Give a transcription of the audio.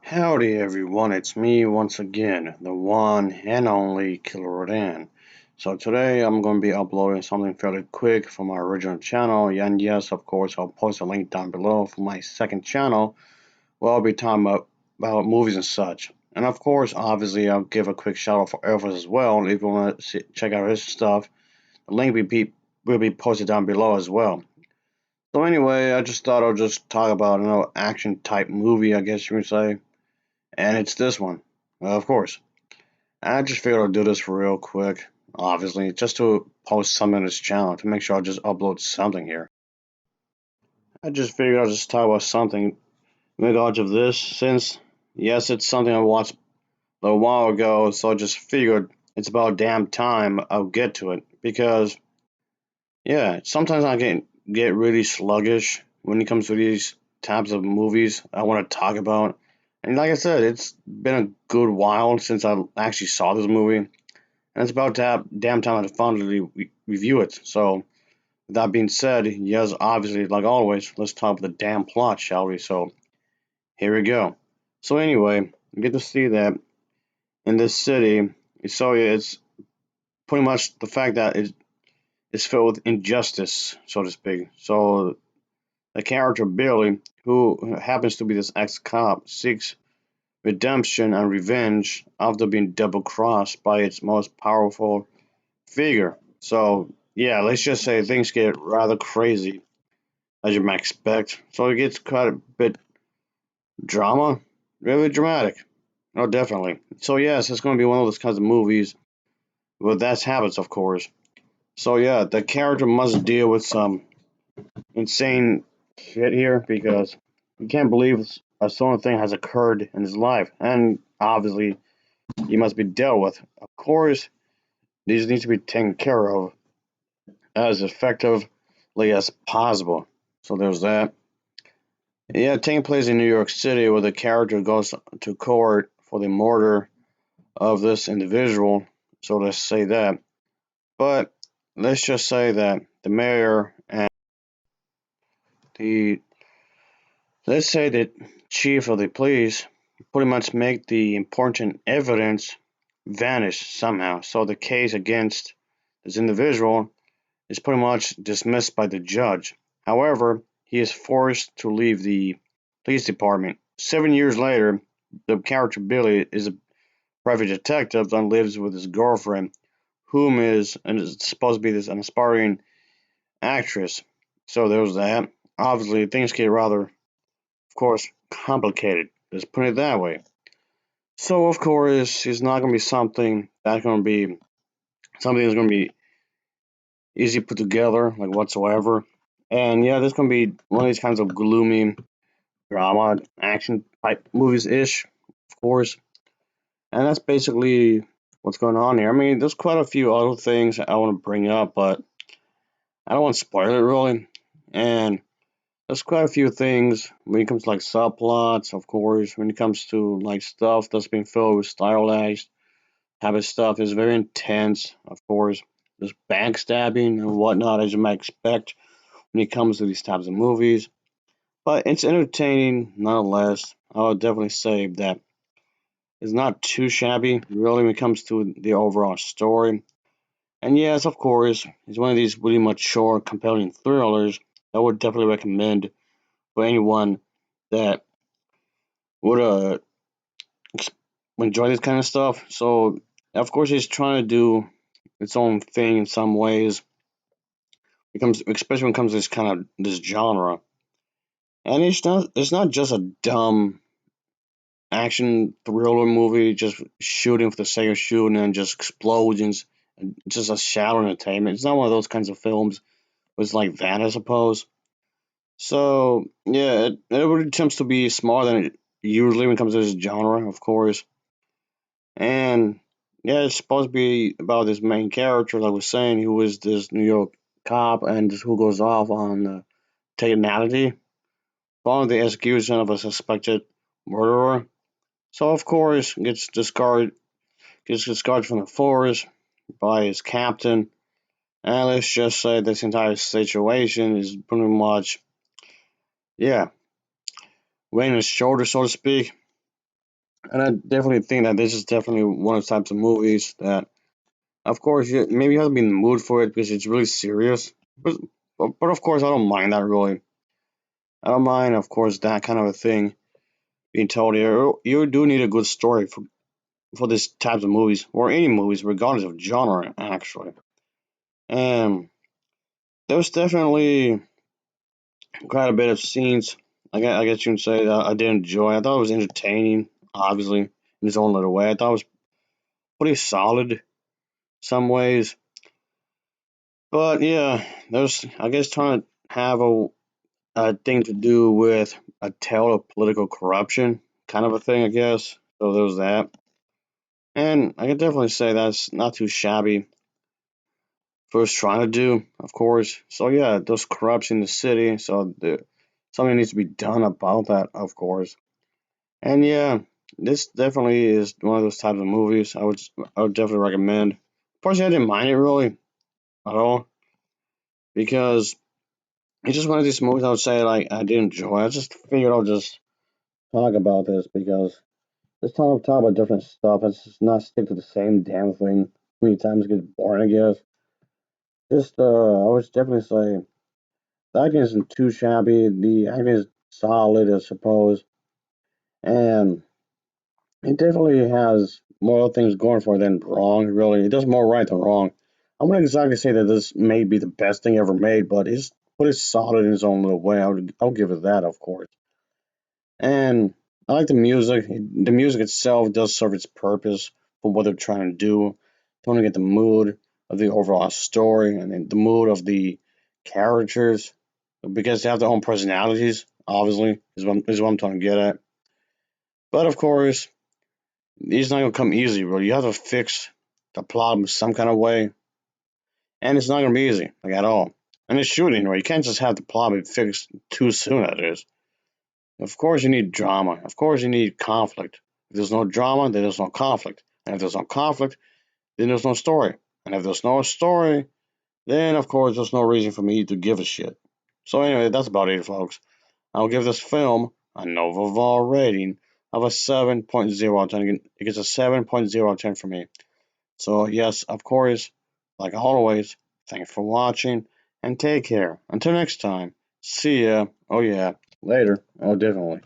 Howdy everyone, it's me once again, the one and only Killerrodan. So today I'm going to be uploading something fairly quick from my original channel, and yes, of course, I'll post a link down below for my second channel, where I'll be talking about movies and such. And of course, obviously, I'll give a quick shout out for Elvis as well, if you want to check out his stuff. The link will be posted down below as well. So anyway, I just thought I'll just talk about another action type movie, I guess you would say, and it's this one, of course. I just figured I'd do this real quick, obviously, just to post something on this channel to make sure I just upload something here. I just figured I'd just talk about something in regards of this, since, yes, it's something I watched a little while ago, so I just figured it's about damn time I'll get to it, because, yeah, sometimes I get really sluggish when it comes to these types of movies I want to talk about. And like I said, it's been a good while since I actually saw this movie, and it's about damn time I finally review it. So, with that being said, yes, obviously, like always, let's talk about the damn plot, shall we? So, here we go. So, anyway, you get to see that in this city, so it's pretty much the fact that it's filled with injustice, so to speak. So, the character Billy, who happens to be this ex cop, seeks redemption and revenge after being double crossed by its most powerful figure. So, yeah, let's just say things get rather crazy, as you might expect. So, it gets quite a bit drama, really dramatic. Oh, definitely. So, yes, it's going to be one of those kinds of movies with that habits, of course. So, yeah, the character must deal with some insane shit here because you can't believe a sort of thing has occurred in his life, and obviously he must be dealt with. Of course, these need to be taken care of as effectively as possible. So there's that. Yeah, taking place in New York City, where the character goes to court for the murder of this individual. So let's say that. But let's just say that the mayor and the let's say the chief of the police pretty much make the important evidence vanish somehow. So the case against this individual is pretty much dismissed by the judge. However, he is forced to leave the police department. 7 years later, the character Billy is a private detective and lives with his girlfriend, whom is supposed to be this an aspiring actress. So there's that. Obviously, things get rather, of course, complicated. Let's put it that way. So, of course, it's not going to be something that's going to be easy put together, like whatsoever. And yeah, this is going to be one of these kinds of gloomy drama action type movies ish, of course. And that's basically what's going on here. I mean, there's quite a few other things I want to bring up, but I don't want to spoil it really. And there's quite a few things when it comes to like subplots, of course, when it comes to like stuff that's being filled with stylized type of stuff is very intense, of course. There's backstabbing and whatnot, as you might expect when it comes to these types of movies. But it's entertaining nonetheless. I would definitely say that it's not too shabby, really, when it comes to the overall story. And yes, of course, it's one of these really mature, compelling thrillers I would definitely recommend for anyone that would enjoy this kind of stuff. So, of course, it's trying to do its own thing in some ways. Especially when it comes to this kind of this genre, and it's not just a dumb action thriller movie, just shooting for the sake of shooting and just explosions and just a shadow entertainment. It's not one of those kinds of films. It's like that, I suppose. So yeah, it really attempts to be smarter than it usually when it comes to this genre, of course. And yeah, it's supposed to be about this main character, like I was saying, who is this New York cop and who goes off on technicality following the execution of a suspected murderer. So of course gets discarded from the force by his captain. And let's just say this entire situation is pretty much, yeah, weighing his shoulders, so to speak. And I definitely think that this is definitely one of the types of movies that, of course, maybe you have to be in the mood for it because it's really serious. But, but of course, I don't mind that really. I don't mind, of course, that kind of a thing being told here. You do need a good story for this types of movies or any movies, regardless of genre, actually. And there was definitely quite a bit of scenes. I guess you can say that I did enjoy. I thought it was entertaining, obviously, in its own little way. I thought it was pretty solid some ways. But yeah, there's I guess trying to have a thing to do with a tale of political corruption, kind of a thing, I guess. So there was that. And I can definitely say that's not too shabby for us trying to do, of course. So yeah, there's corruption in the city, so something needs to be done about that, of course. And yeah, this definitely is one of those types of movies I would definitely recommend. Personally, I didn't mind it really at all because it's just one of these movies I would say like I did enjoy. I just figured I'll just talk about this because just talk about different stuff. It's just not stick to the same damn thing. Many times it gets boring, I guess. Just I would definitely say the acting isn't too shabby. The acting is solid, I suppose, and it definitely has more things going for it than wrong. Really, it does more right than wrong. I wouldn't exactly say that this may be the best thing ever made, but it's solid in its own little way. I'll give it that, of course. And I like the music. The music itself does serve its purpose for what they're trying to do. Trying to get the mood of the overall story and then the mood of the characters because they have their own personalities. Obviously, is what I'm trying to get at. But of course, it's not gonna come easy, bro. You have to fix the problem some kind of way, and it's not gonna be easy, like at all. And it's shooting, right? You can't just have the problem fixed too soon. That is. Of course, you need drama. Of course, you need conflict. If there's no drama, then there's no conflict. And if there's no conflict, then there's no story. And if there's no story, then of course there's no reason for me to give a shit. So anyway, that's about it, folks. I'll give this film a Novaval rating of a 7.0 out of 10. It gets a 7.0 out of 10 for me. So yes, of course, like always, thanks for watching and take care. Until next time, see ya. Oh yeah, later. Oh definitely.